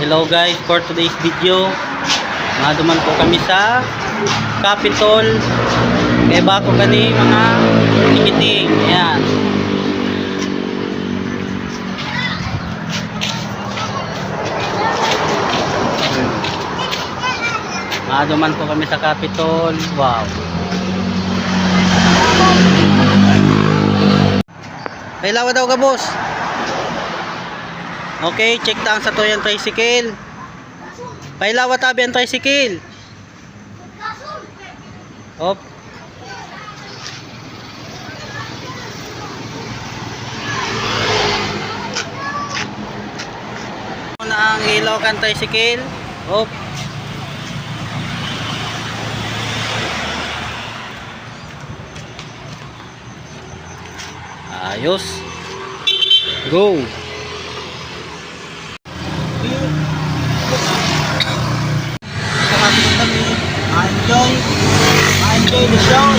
Hello guys, for today's video duman po kami sa Capitol kaya bako gani mga tikiting. Ayan, duman po kami sa Capitol. Wow, ay lawa daw ka boss. Okay, check ta ang sa to yung tricycle. Pailawa tabi ang tricycle. Op. Na ang ilaw kan tricycle. Op. Ayos. Go. I enjoy the show.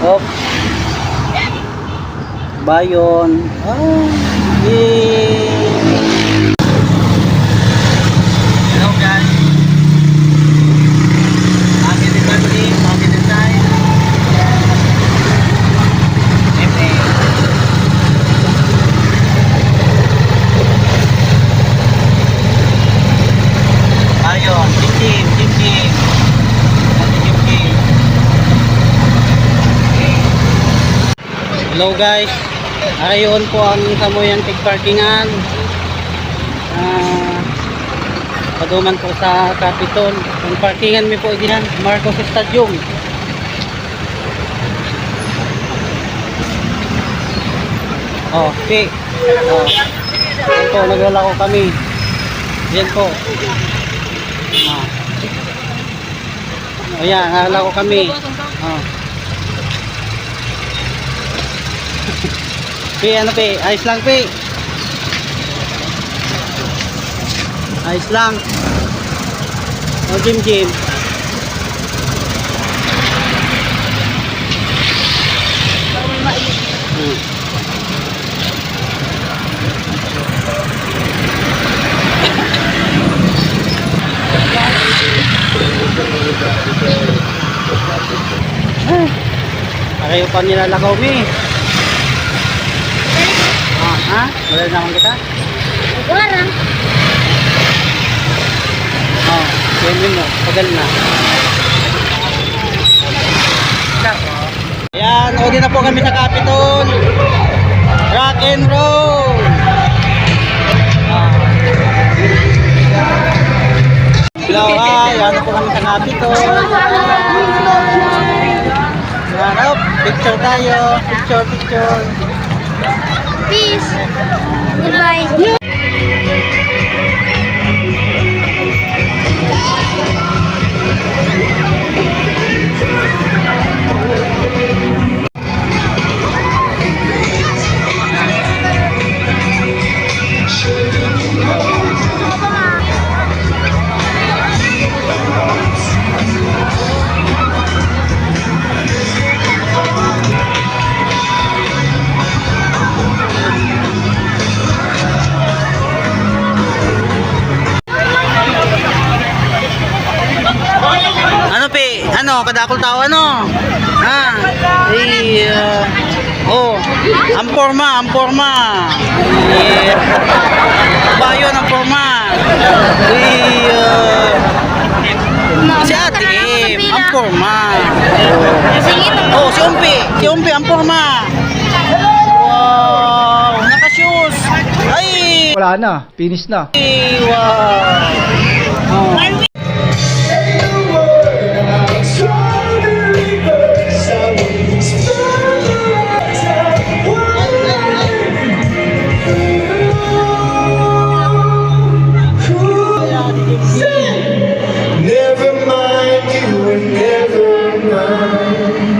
Op. Bayon. Yeah. Hello guys. Hello guys, ayon po ang Samoyan Pig Parkingan. Paduman po sa Capitol. Ang parkingan mi po diyan, Marcos Stadium. Oh, pi. Oh. Ito, naglalako kami. Yan po. Oh, yan, naglalako kami. Oh. Pi, ano pi? Ayos lang pi. Ayos lang. O Jim. Ayaw pa nilalakaw mi. Ha? Wala naman kita? Wala. Oh, yan mo. Pagal na. Ayan, o din na po kami sa Capitol. Rock and roll. Hello, hi. Ayan na po kami sa Capitol. Ayan, oh, picture tayo. Picture. Peace. Goodbye. Ano, kadakol tao ano? Ha? Ay, oh, ang forma. Yeah. Bayon ang forma. Ay, si Ate ang forma. Oh, si Umpi ang forma. Wow, naka-shoes. Ay, wala na, finish na. Ay, wow. Oh. Never mind, you were never mine.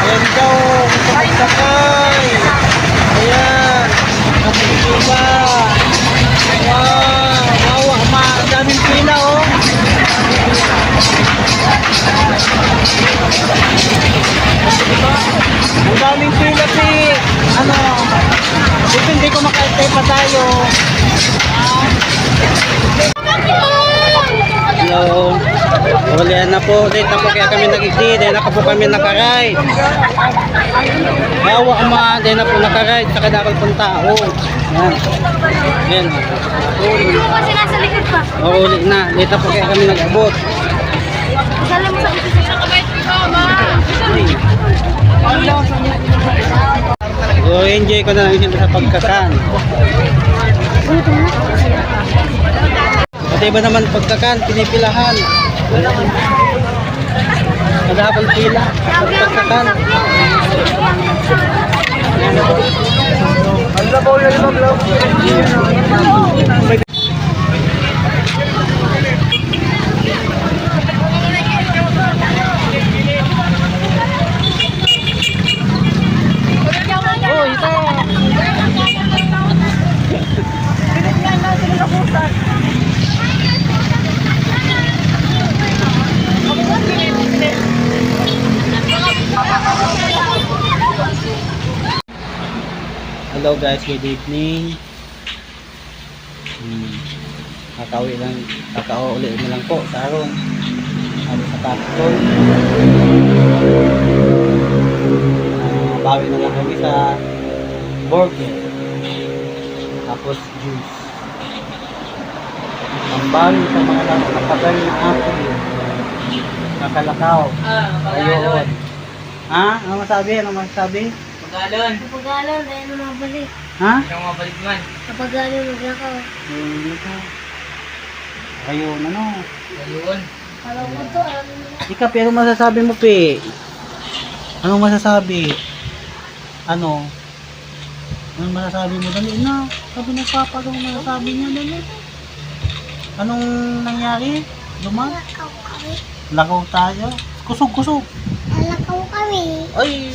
Ayan daw, gusto magsakay. Ayan, kapag-iba. Wow, ang daming pila oh. Ang daming pila ano, hindi ko makaintay pa tayo. Hello. Ulian na po. Dito na po kaya kami nag-exit. Dito na po kami nakaride. Bawa ang mga dito na po nakaride. Sa kadakal pong tao. Yan. Yan. Hindi mo kasi nasa likod pa. Uli na. Dito po kaya kami nag-abot. Salam mo sa umpisa sa kamay. So, enjoy ko na lang dito sa pagkakan. Pati ba naman pagkakan, pinipilahan. Kadakal pila. Pagkakan. Hello guys, good evening. Kakauwi na lang po sa Aron. Sabi sa Capitol. Bawi na lang kami sa burger. Tapos juice. Ang bawi sa mga nakagal na apple. Kakalakaw. Ayun. Ha? Ano masabi? Kapag alon, dahil na mabalik. Ha? Kapag alon, maglakaw. Ayun, ano? Alam mo to, alam mo. Ika, pero masasabi mo, Pe? Anong masasabi? Ano? Anong masasabi mo? Dali na. Sabi ng Papa, anong masasabi niya? Dali. Anong nangyari? Duman? Alakaw kami. Lakaw tayo? Kusog. Alakaw kami. Ay!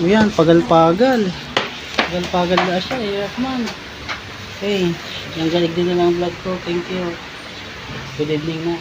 Yan, pagal-pagal. Pagal-pagal na siya, hirap man. Okay, yung galig din na lang ang vlog ko. Thank you. Good evening na.